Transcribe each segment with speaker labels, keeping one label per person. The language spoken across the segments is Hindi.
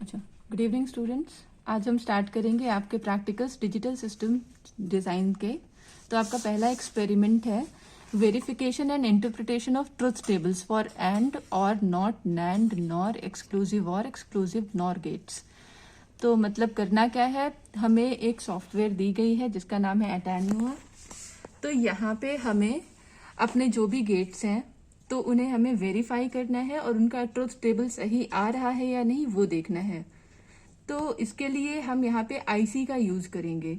Speaker 1: अच्छा, गुड इवनिंग स्टूडेंट्स। आज हम स्टार्ट करेंगे आपके प्रैक्टिकल्स डिजिटल सिस्टम डिज़ाइन के। तो आपका पहला एक्सपेरिमेंट है verification and interpretation of truth tables for and और not nand nor exclusive nor gates. तो मतलब करना क्या है, हमें एक सॉफ्टवेयर दी गई है जिसका नाम है एटेन्यूअर। तो यहाँ पे हमें अपने जो भी गेट्स हैं तो उन्हें हमें वेरीफाई करना है और उनका ट्रुथ टेबल सही आ रहा है या नहीं वो देखना है। तो इसके लिए हम यहाँ पे आईसी का यूज करेंगे।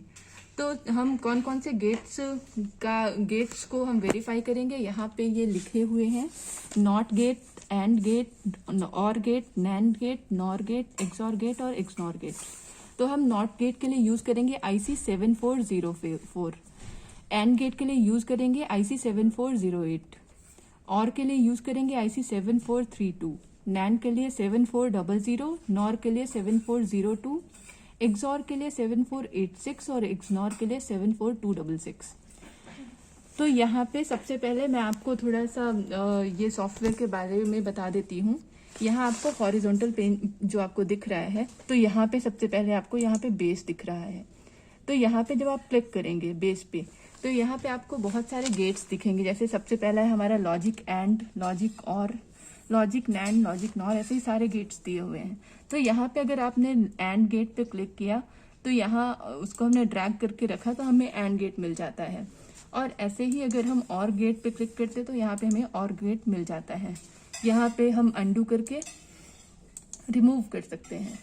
Speaker 1: तो हम कौन कौन से गेट्स को हम वेरीफाई करेंगे, यहाँ पे ये लिखे हुए हैं। NOT gate, AND gate, OR gate, NAND gate, NOR gate, XOR gate और एक्सनॉर गेट। तो हम नॉट गेट के लिए यूज करेंगे आईसी 7404, एंड गेट के लिए यूज करेंगे आईसी 7408, और के लिए यूज करेंगे आईसी 7432, नैंड के लिए 7400, नॉर के लिए 7402, एक्सॉर के लिए 7486 और एक्सनॉर के लिए 74266। तो यहाँ पे सबसे पहले मैं आपको थोड़ा सा ये सॉफ्टवेयर के बारे में बता देती हूँ। यहाँ आपको हॉरिजॉन्टल पेन जो आपको दिख रहा है, तो यहाँ पे सबसे पहले आपको यहाँ पे बेस दिख रहा है। तो यहाँ पे जब आप क्लिक करेंगे बेस पे, तो यहाँ पे आपको बहुत सारे गेट्स दिखेंगे। जैसे सबसे पहला है हमारा लॉजिक एंड, लॉजिक और, लॉजिक नैंड, लॉजिक नॉर, ऐसे ही सारे गेट्स दिए हुए हैं। तो यहाँ पे अगर आपने एंड गेट पे क्लिक किया तो यहाँ उसको हमने ड्रैग करके रखा तो हमें एंड गेट मिल जाता है। और ऐसे ही अगर हम और गेट पे क्लिक करते तो यहाँ पे हमें और गेट मिल जाता है। यहाँ पे हम अंडू करके रिमूव कर सकते हैं।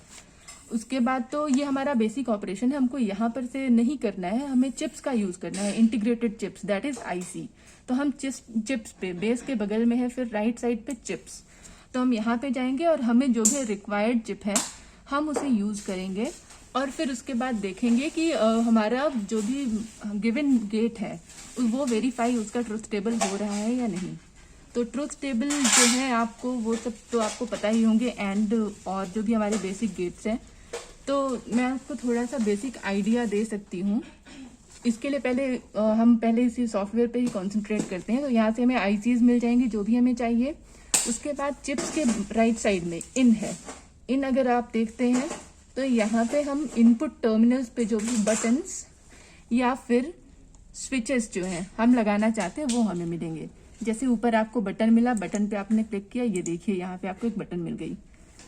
Speaker 1: उसके बाद तो ये हमारा बेसिक ऑपरेशन है, हमको यहाँ पर से नहीं करना है, हमें चिप्स का यूज करना है, integrated chips, that is IC. तो हम चिप्स पे, बेस के बगल में है फिर राइट साइड पे चिप्स, तो हम यहाँ पे जाएंगे और हमें जो भी रिक्वायर्ड चिप है हम उसे यूज करेंगे। और फिर उसके बाद देखेंगे कि हमारा जो भी गिवन गेट है वो वेरीफाई, उसका ट्रुथ टेबल हो रहा है या नहीं। तो ट्रुथ टेबल जो है आपको वो सब तो आपको पता ही होंगे, एंड और जो भी हमारे बेसिक गेट्स हैं। तो मैं आपको थोड़ा सा बेसिक आइडिया दे सकती हूँ। इसके लिए पहले हम इसी सॉफ्टवेयर पे ही कॉन्सेंट्रेट करते हैं। तो यहाँ से हमें आईसीज मिल जाएंगी जो भी हमें चाहिए। उसके बाद चिप्स के राइट साइड में इन है। इन अगर आप देखते हैं तो यहाँ पे हम इनपुट टर्मिनल्स पे जो भी बटन्स या फिर स्विचेस जो हैं हम लगाना चाहते हैं वो हमें मिलेंगे। जैसे ऊपर आपको बटन मिला, बटन पे आपने क्लिक किया, ये देखिए यहाँ पे आपको एक बटन मिल गई।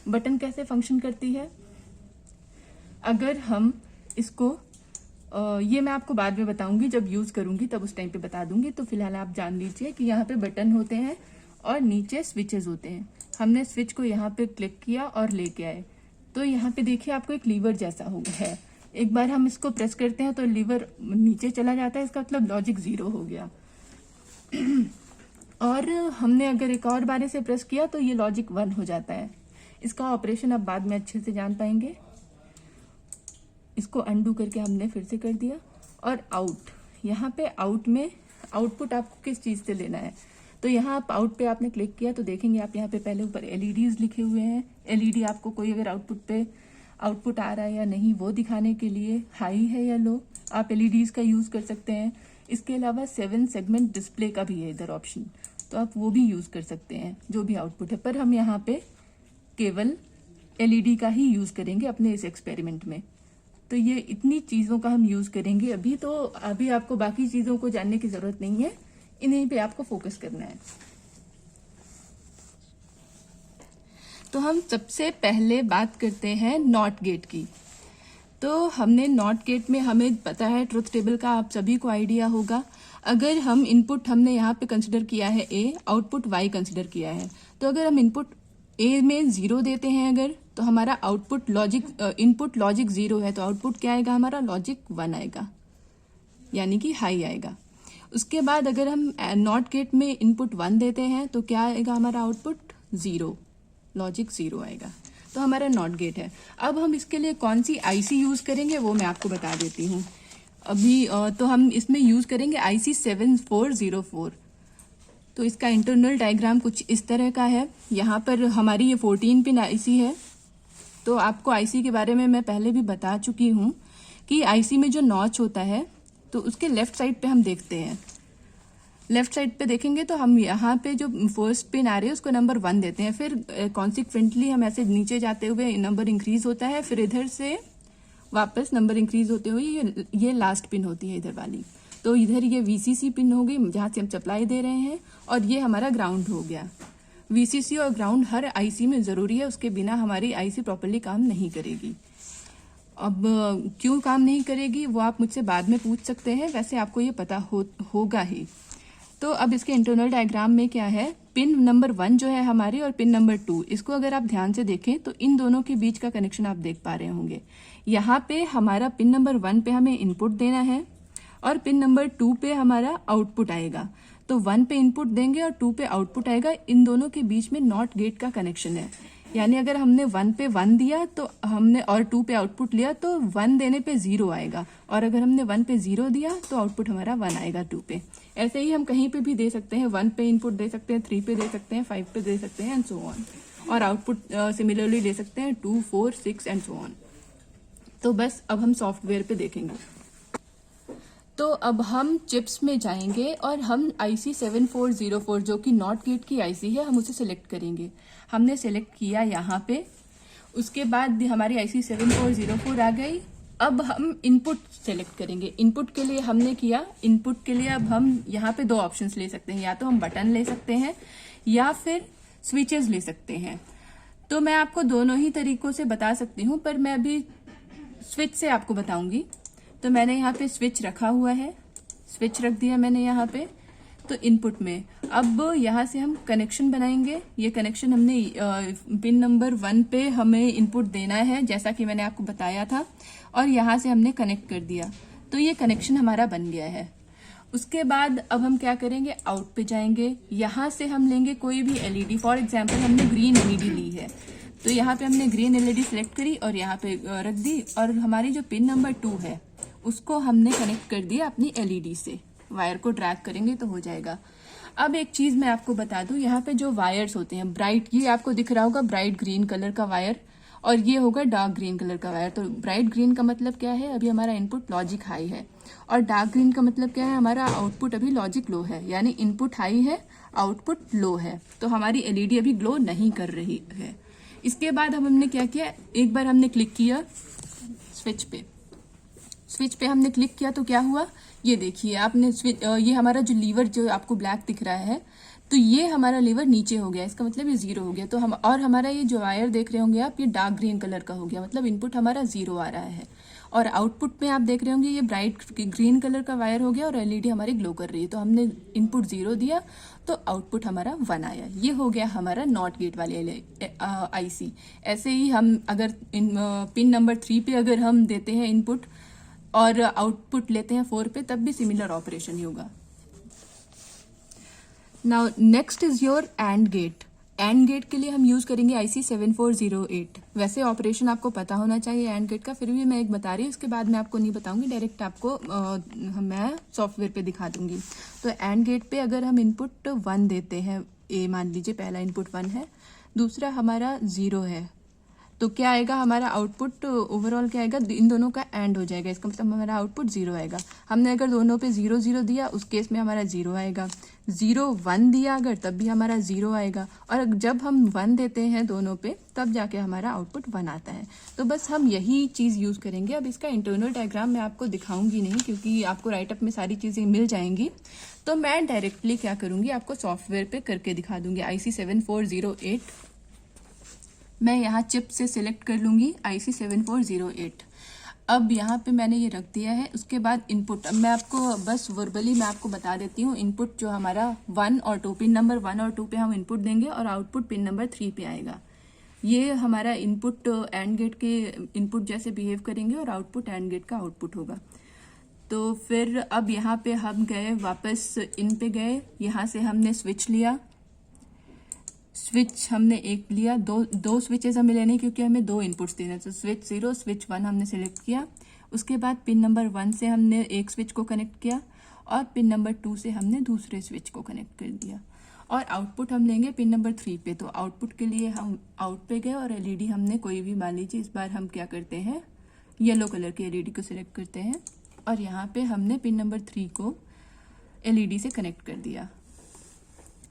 Speaker 1: बटन कैसे फंक्शन करती है, अगर हम इसको ये मैं आपको बाद में बताऊंगी, जब यूज करूंगी तब उस टाइम पे बता दूंगी। तो फिलहाल आप जान लीजिए कि यहाँ पे बटन होते हैं और नीचे स्विचेस होते हैं। हमने स्विच को यहाँ पे क्लिक किया और लेके आए, तो यहाँ पे देखिए आपको एक लीवर जैसा है। एक बार हम इसको प्रेस करते हैं तो लीवर नीचे चला जाता है, इसका मतलब लॉजिक 0 हो गया। और हमने अगर एक और बार से प्रेस किया तो ये लॉजिक 1 हो जाता है। इसका ऑपरेशन आप बाद में अच्छे से जान पाएंगे। इसको अनडू करके हमने फिर से कर दिया। और आउट, यहाँ पे आउट में आउटपुट आपको किस चीज से लेना है, तो यहाँ आप आउट पे आपने क्लिक किया तो देखेंगे आप यहाँ पे पहले ऊपर एलईडीज लिखे हुए हैं। एलईडी आपको कोई अगर आउटपुट पे आउटपुट आ रहा है या नहीं वो दिखाने के लिए, हाई है या लो, आप एलईडीज का यूज कर सकते हैं। इसके अलावा 7 सेगमेंट डिस्प्ले का भी है इधर ऑप्शन, तो आप वो भी यूज कर सकते हैं जो भी आउटपुट है। पर हम यहाँ पे केवल एलईडी का ही यूज करेंगे अपने इस एक्सपेरिमेंट में। तो ये इतनी चीजों का हम यूज करेंगे अभी। तो अभी आपको बाकी चीजों को जानने की जरूरत नहीं है, इन्हीं पे आपको फोकस करना है। तो हम सबसे पहले बात करते हैं नॉट गेट की। तो हमने नॉट गेट में हमें पता है ट्रुथ टेबल का आप सभी को आइडिया होगा। अगर हम इनपुट हमने यहाँ पे कंसिडर किया है ए, आउटपुट वाई कंसिडर किया है, तो अगर हम इनपुट ए में 0 देते हैं अगर, तो हमारा आउटपुट इनपुट लॉजिक 0 है, तो आउटपुट क्या आएगा हमारा, लॉजिक 1 आएगा, यानी कि हाई आएगा। उसके बाद अगर हम नॉट गेट में इनपुट 1 देते हैं तो क्या आएगा हमारा आउटपुट 0, लॉजिक 0 आएगा। तो हमारा नॉट गेट है। अब हम इसके लिए कौन सी आईसी यूज करेंगे वो मैं आपको बता देती हूँ अभी। तो हम इसमें यूज करेंगे आईसी 7404। तो इसका इंटरनल डायग्राम कुछ इस तरह का है। यहाँ पर हमारी ये 14 पिन आईसी है। तो आपको आईसी के बारे में मैं पहले भी बता चुकी हूँ कि आईसी में जो नॉच होता है तो उसके लेफ्ट साइड पे हम देखते हैं लेफ्ट साइड पे देखेंगे तो हम यहाँ पे जो फर्स्ट पिन आ रही है उसको नंबर 1 देते हैं, फिर कॉन्सिक्वेंटली हम ऐसे नीचे जाते हुए नंबर इंक्रीज होता है, फिर इधर से वापस नंबर इंक्रीज होते हुए ये लास्ट पिन होती है इधर वाली। तो इधर ये वीसीसी पिन हो गई जहाँ से हम सप्लाई दे रहे हैं, और ये हमारा ग्राउंड हो गया। वीसीसी और ग्राउंड हर आईसी में जरूरी है, उसके बिना हमारी आईसी प्रॉपरली काम नहीं करेगी। अब क्यों काम नहीं करेगी वो आप मुझसे बाद में पूछ सकते हैं, वैसे आपको ये पता होगा ही। तो अब इसके इंटरनल डायग्राम में क्या है, पिन नंबर 1 जो है हमारी और पिन नंबर 2, इसको अगर आप ध्यान से देखें तो इन दोनों के बीच का कनेक्शन आप देख पा रहे होंगे। यहाँ पे हमारा पिन नंबर 1 पे हमें इनपुट देना है और पिन नंबर 2 पे हमारा आउटपुट आएगा। तो 1 पे इनपुट देंगे और 2 पे आउटपुट आएगा। इन दोनों के बीच में नॉट गेट का कनेक्शन है, यानी अगर हमने 1 पे 1 दिया तो हमने और 2 पे आउटपुट लिया तो 1 देने पे 0 आएगा, और अगर हमने 1 पे 0 दिया तो आउटपुट हमारा 1 आएगा 2 पे। ऐसे ही हम कहीं पे भी दे सकते हैं, 1 पे इनपुट दे सकते हैं, 3 पे दे सकते हैं, 5 पे दे सकते हैं एंड सो ऑन, और आउटपुट सिमिलरली दे सकते हैं 2, 4, 6 एंड सो ऑन। तो बस अब हम सॉफ्टवेयर पे देखेंगे। तो अब हम चिप्स में जाएंगे और हम IC 7404 जो कि नॉट गेट की IC है, हम उसे सिलेक्ट करेंगे। हमने सिलेक्ट किया यहाँ पे, उसके बाद हमारी IC 7404 आ गई। अब हम इनपुट सेलेक्ट करेंगे। इनपुट के लिए हमने किया, इनपुट के लिए अब हम यहाँ पे 2 ऑप्शंस ले सकते हैं, या तो हम बटन ले सकते हैं या फिर स्विचेस ले सकते हैं। तो मैं आपको दोनों ही तरीकों से बता सकती हूँ, पर मैं अभी स्विच से आपको बताऊंगी। तो मैंने यहाँ पे स्विच रखा हुआ है, स्विच रख दिया मैंने यहाँ पे। तो इनपुट में अब यहाँ से हम कनेक्शन बनाएंगे। ये कनेक्शन हमने पिन नंबर 1 पे हमें इनपुट देना है, जैसा कि मैंने आपको बताया था, और यहाँ से हमने कनेक्ट कर दिया। तो ये कनेक्शन हमारा बन गया है। उसके बाद अब हम क्या करेंगे, आउट पे जाएंगे। यहाँ से हम लेंगे कोई भी एलईडी, फॉर एग्जाम्पल हमने ग्रीन एलईडी ली है, तो यहाँ पे हमने ग्रीन एलईडी सेलेक्ट करी और यहाँ पे रख दी, और हमारी जो पिन नंबर 2 है उसको हमने कनेक्ट कर दिया अपनी एलईडी से। वायर को ड्रैग करेंगे तो हो जाएगा। अब एक चीज मैं आपको बता दूं, यहाँ पे जो वायर्स होते हैं ब्राइट, ये आपको दिख रहा होगा ब्राइट ग्रीन कलर का वायर, और ये होगा डार्क ग्रीन कलर का वायर। तो ब्राइट ग्रीन का मतलब क्या है, अभी हमारा इनपुट लॉजिक हाई है, और डार्क ग्रीन का मतलब क्या है, हमारा आउटपुट अभी लॉजिक लो है, यानी इनपुट हाई है आउटपुट लो है। तो हमारी एलईडी अभी ग्लो नहीं कर रही है। इसके बाद हमने क्या किया, एक बार हमने क्लिक किया स्विच पे, स्विच पे हमने क्लिक किया तो क्या हुआ, ये देखिए आपने स्विच, ये हमारा जो लीवर जो आपको ब्लैक दिख रहा है, तो ये हमारा लीवर नीचे हो गया, इसका मतलब ये 0 हो गया। तो हम, और हमारा ये जो वायर देख रहे होंगे आप, ये डार्क ग्रीन कलर का हो गया, मतलब इनपुट हमारा 0 आ रहा है। और आउटपुट में आप देख रहे होंगे ये ब्राइट ग्रीन कलर का वायर हो गया और एलईडी हमारी ग्लो कर रही है। तो हमने इनपुट 0 दिया तो आउटपुट हमारा 1 आया। ये हो गया हमारा नॉट गेट वाले आईसी। ऐसे ही हम अगर पिन नंबर 3 पे अगर हम देते हैं इनपुट और आउटपुट लेते हैं 4 पे, तब भी सिमिलर ऑपरेशन ही होगा। Now next is your AND gate. AND gate के लिए हम यूज करेंगे IC 7408। वैसे ऑपरेशन आपको पता होना चाहिए एंड गेट का, फिर भी मैं एक बता रही हूँ, उसके बाद मैं आपको नहीं बताऊंगी, डायरेक्ट आपको मैं सॉफ्टवेयर पे दिखा दूंगी। तो एंड गेट पे अगर हम इनपुट 1 देते हैं, ए मान लीजिए पहला इनपुट 1 है, दूसरा हमारा 0 है, तो क्या आएगा हमारा आउटपुट, ओवरऑल क्या आएगा, इन दोनों का एंड हो जाएगा, इसका मतलब हमारा आउटपुट 0 आएगा। हमने अगर दोनों पे 0 0 दिया, उस केस में हमारा 0 आएगा। 0 1 दिया अगर, तब भी हमारा 0 आएगा। और जब हम 1 देते हैं दोनों पे, तब जाके हमारा आउटपुट 1 आता है। तो बस हम यही चीज यूज करेंगे। अब इसका इंटरनल डायग्राम मैं आपको दिखाऊंगी नहीं, क्योंकि आपको राइटअप में सारी चीजें मिल जाएंगी। तो मैं डायरेक्टली क्या करूंगी, आपको सॉफ्टवेयर पे करके दिखा दूंगी। IC 7408 मैं यहाँ चिप से सिलेक्ट कर लूंगी, IC 7408। अब यहाँ पे मैंने ये रख दिया है। उसके बाद इनपुट, अब मैं आपको बस वर्बली मैं आपको बता देती हूँ। इनपुट जो हमारा 1 और 2, पिन नंबर 1 और 2 पे हम इनपुट देंगे और आउटपुट पिन नंबर 3 पे आएगा। ये हमारा इनपुट एंड गेट के इनपुट जैसे बिहेव करेंगे और आउटपुट एंड गेट का आउटपुट होगा। तो फिर अब यहाँ पे हम गए, वापस इन पे गए, यहाँ से हमने स्विच लिया। स्विच हमने एक लिया, दो स्विचेस हमें लेने, क्योंकि हमें 2 इनपुट्स देने। तो स्विच 0 स्विच 1 हमने सिलेक्ट किया। उसके बाद पिन नंबर 1 से हमने एक स्विच को कनेक्ट किया और पिन नंबर 2 से हमने दूसरे स्विच को कनेक्ट कर दिया। और आउटपुट हम लेंगे पिन नंबर 3 पे। तो आउटपुट के लिए हम आउट पे गए और एलईडी हमने कोई भी, मान लीजिए इस बार हम क्या करते हैं, येलो कलर की एलईडी को सिलेक्ट करते हैं और यहाँ पे हमने पिन नंबर 3 को एलईडी से कनेक्ट कर दिया।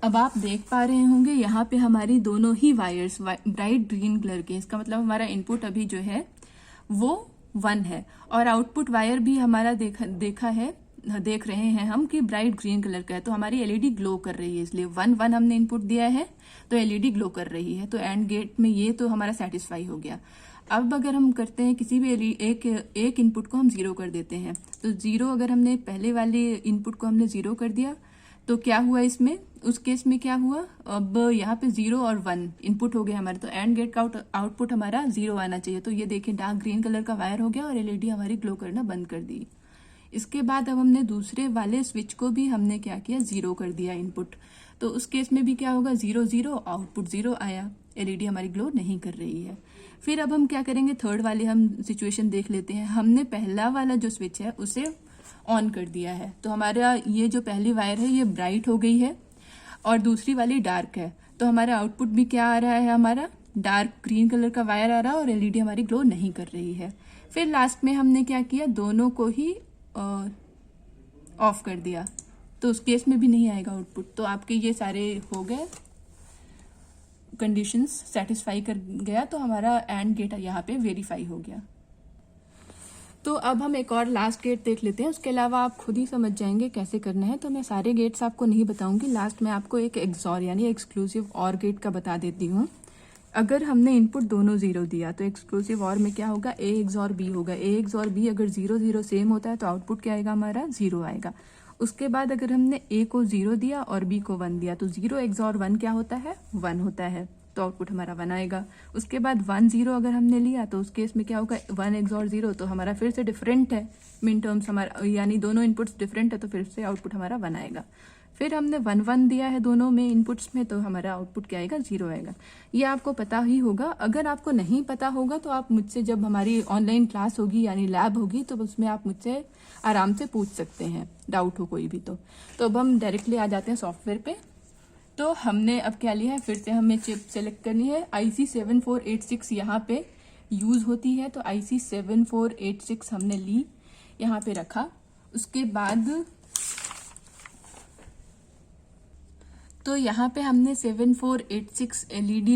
Speaker 1: अब आप देख पा रहे होंगे यहाँ पे हमारी दोनों ही वायर्स ब्राइट ग्रीन कलर के, इसका मतलब हमारा इनपुट अभी जो है वो 1 है और आउटपुट वायर भी हमारा देख रहे हैं हम कि ब्राइट ग्रीन कलर का है, तो हमारी एलईडी ग्लो कर रही है, इसलिए 1 हमने इनपुट दिया है तो एलईडी ग्लो कर रही है। तो एंड गेट में ये तो हमारा सेटिस्फाई हो गया। अब अगर हम करते हैं किसी भी एक इनपुट को हम 0 कर देते हैं, तो 0 अगर हमने पहले वाले इनपुट को हमने 0 कर दिया तो क्या हुआ इसमें, उस केस में क्या हुआ, अब यहाँ पे 0 और 1 इनपुट हो गया हमारे, तो एंड गेट का आउटपुट हमारा 0 आना चाहिए। तो ये देखिए डार्क ग्रीन कलर का वायर हो गया और एलईडी हमारी ग्लो करना बंद कर दी। इसके बाद अब हमने दूसरे वाले स्विच को भी हमने क्या किया, 0 कर दिया इनपुट, तो उस केस में भी क्या होगा, 0 0 आउटपुट 0 आया, एलईडी हमारी ग्लो नहीं कर रही है। फिर अब हम क्या करेंगे, थर्ड वाले हम सिचुएशन देख लेते हैं। हमने पहला वाला जो स्विच है उसे ऑन कर दिया है, तो हमारा ये जो पहली वायर है ये ब्राइट हो गई है और दूसरी वाली डार्क है, तो हमारा आउटपुट भी क्या आ रहा है, हमारा डार्क ग्रीन कलर का वायर आ रहा है और एलईडी हमारी ग्लो नहीं कर रही है। फिर लास्ट में हमने क्या किया, दोनों को ही ऑफ कर दिया, तो उस केस में भी नहीं आएगा आउटपुट। तो आपके ये सारे हो गए, कंडीशंस सेटिस्फाई कर गया, तो हमारा एंड गेट यहाँ पे वेरीफाई हो गया। तो अब हम एक और लास्ट गेट देख लेते हैं, उसके अलावा आप खुद ही समझ जाएंगे कैसे करना है, तो मैं सारे गेट्स आपको नहीं बताऊंगी, लास्ट में आपको एक एक्सॉर यानी एक्सक्लूसिव और गेट का बता देती हूँ। अगर हमने इनपुट दोनों 0 दिया तो एक्सक्लूसिव और में क्या होगा, ए एक्सॉर बी होगा। ए एक्सॉर बी अगर 0 0 सेम होता है तो आउटपुट क्या आएगा, हमारा 0 आएगा। उसके बाद अगर हमने ए को 0 दिया और बी को 1 दिया तो 0 एक्सॉर 1 क्या होता है, 1 होता है, तो आउटपुट हमारा 1 आएगा। उसके बाद 1 0 अगर हमने लिया तो उस केस में क्या होगा, 1 एक्सॉर 0, तो हमारा फिर से डिफरेंट है मिन टर्म्स, हमारा यानी दोनों इनपुट्स डिफरेंट है, तो फिर से आउटपुट हमारा 1 आएगा। फिर हमने 1 1 दिया है दोनों में इनपुट्स में, तो हमारा आउटपुट क्या आएगा, 0 आएगा। ये आपको पता ही होगा। अगर आपको नहीं पता होगा तो आप मुझसे, जब हमारी ऑनलाइन क्लास होगी यानी लैब होगी, तो उसमें आप मुझसे आराम से पूछ सकते हैं, डाउट हो कोई भी तो अब हम डायरेक्टली आ जाते हैं सॉफ्टवेयर पे। तो हमने अब क्या लिया है, फिर से हमें चिप सेलेक्ट करनी है। IC 7486 यहाँ पे यूज होती है, तो IC 7486 हमने ली, यहाँ पे रखा। उसके बाद तो यहाँ पे हमने 7486 एलईडी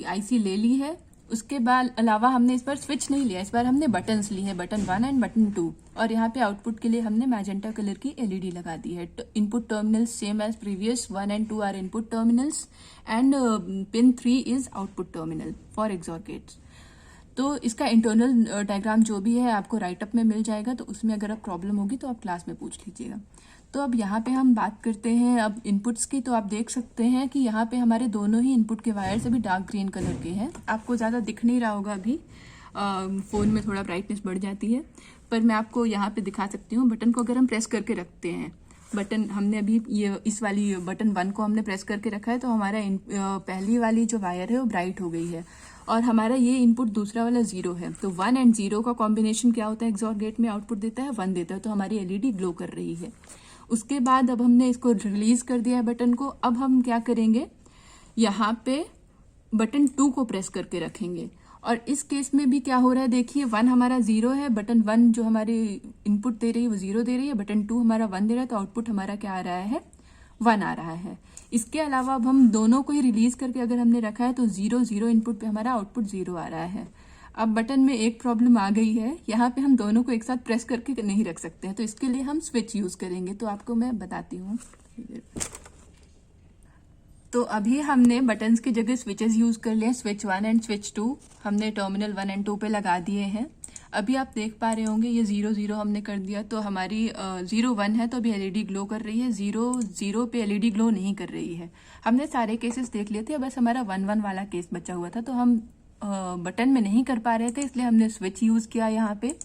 Speaker 1: IC ले ली है। उसके बाद अलावा हमने इस बार स्विच नहीं लिया, इस बार हमने बटन्स ली है, बटन 1 एंड बटन 2, और यहाँ पे आउटपुट के लिए हमने मैजेंटा कलर की एलईडी लगा दी है। Input terminals same as previous, 1 and 2 are input terminals and pin 3 is output terminal for XOR gates. तो इसका इंटरनल डायग्राम जो भी है आपको राइटअप में मिल जाएगा, तो उसमें अगर आप प्रॉब्लम होगी तो आप क्लास में पूछ लीजिएगा। तो अब यहाँ पे हम बात करते हैं अब इनपुट्स की। तो आप देख सकते हैं कि यहाँ पे हमारे दोनों ही इनपुट के वायर्स अभी डार्क ग्रीन कलर के हैं। आपको ज़्यादा दिख नहीं रहा होगा अभी, फ़ोन में थोड़ा ब्राइटनेस बढ़ जाती है, पर मैं आपको यहाँ पे दिखा सकती हूँ। बटन को अगर हम प्रेस करके रखते हैं, बटन हमने अभी ये इस वाली बटन 1 को हमने प्रेस करके रखा है, तो हमारा पहली वाली जो वायर है वो ब्राइट हो गई है और हमारा ये इनपुट दूसरा वाला 0 है। तो 1 एंड 0 का कॉम्बिनेशन क्या होता है, एक्सॉर गेट में आउटपुट देता है 1 देता है, तो हमारी एलईडी ग्लो कर रही है। उसके बाद अब हमने इसको रिलीज कर दिया है बटन को। अब हम क्या करेंगे, यहाँ पे बटन 2 को प्रेस करके रखेंगे, और इस केस में भी क्या हो रहा है, देखिए 1 हमारा 0 है, बटन 1 जो हमारी इनपुट दे रही है वो 0 दे रही है, बटन 2 हमारा 1 दे रहा है, तो आउटपुट हमारा क्या आ रहा है, 1 आ रहा है। इसके अलावा अब हम दोनों को ही रिलीज करके अगर हमने रखा है तो 0 0 इनपुट पे हमारा आउटपुट 0 आ रहा है। अब बटन में एक प्रॉब्लम आ गई है, यहाँ पे हम दोनों को एक साथ प्रेस करके नहीं रख सकते हैं, तो इसके लिए हम स्विच यूज करेंगे। तो आपको मैं बताती हूँ। तो अभी हमने बटन्स की जगह स्विचेस यूज कर लिए, स्विच 1 एंड स्विच 2 हमने टर्मिनल 1 एंड 2 पे लगा दिए हैं। अभी आप देख पा रहे होंगे ये 0 0 हमने कर दिया, तो हमारी 0 1 है, तो अभी एलईडी ग्लो कर रही है। 0 0 पे एलईडी ग्लो नहीं कर रही है। हमने सारे केसेस देख लिए थे, बस हमारा 1 1 वाला केस बचा हुआ था, तो हम बटन में नहीं कर पा रहे थे, इसलिए हमने स्विच यूज किया यहाँ पे।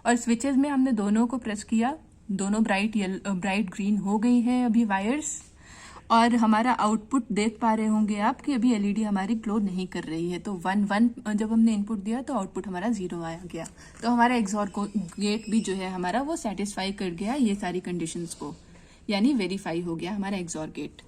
Speaker 1: और स्विचेस में हमने दोनों को प्रेस किया, दोनों ब्राइट ग्रीन हो गई है अभी वायर्स, और हमारा आउटपुट देख पा रहे होंगे आप कि अभी एलईडी हमारी ग्लो नहीं कर रही है। तो 1 1 जब हमने इनपुट दिया तो आउटपुट हमारा 0 आया गया। तो हमारा एक्सॉर गेट भी जो है हमारा वो सेटिस्फाई कर गया ये सारी कंडीशंस को, यानी वेरीफाई हो गया हमारा एक्सॉर गेट।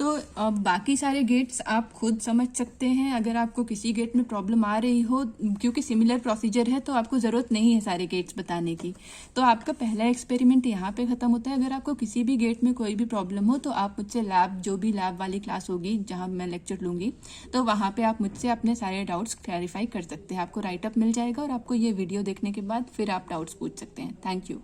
Speaker 1: तो बाकी सारे गेट्स आप खुद समझ सकते हैं। अगर आपको किसी गेट में प्रॉब्लम आ रही हो, क्योंकि सिमिलर प्रोसीजर है तो आपको ज़रूरत नहीं है सारे गेट्स बताने की। तो आपका पहला एक्सपेरिमेंट यहाँ पे ख़त्म होता है। अगर आपको किसी भी गेट में कोई भी प्रॉब्लम हो तो आप मुझसे लैब, जो भी लैब वाली क्लास होगी जहाँ मैं लेक्चर लूँगी, तो वहाँ पे आप मुझसे अपने सारे डाउट्स क्लैरिफाई कर सकते हैं। आपको राइट अप मिल जाएगा और आपको ये वीडियो देखने के बाद फिर आप डाउट्स पूछ सकते हैं। Thank you.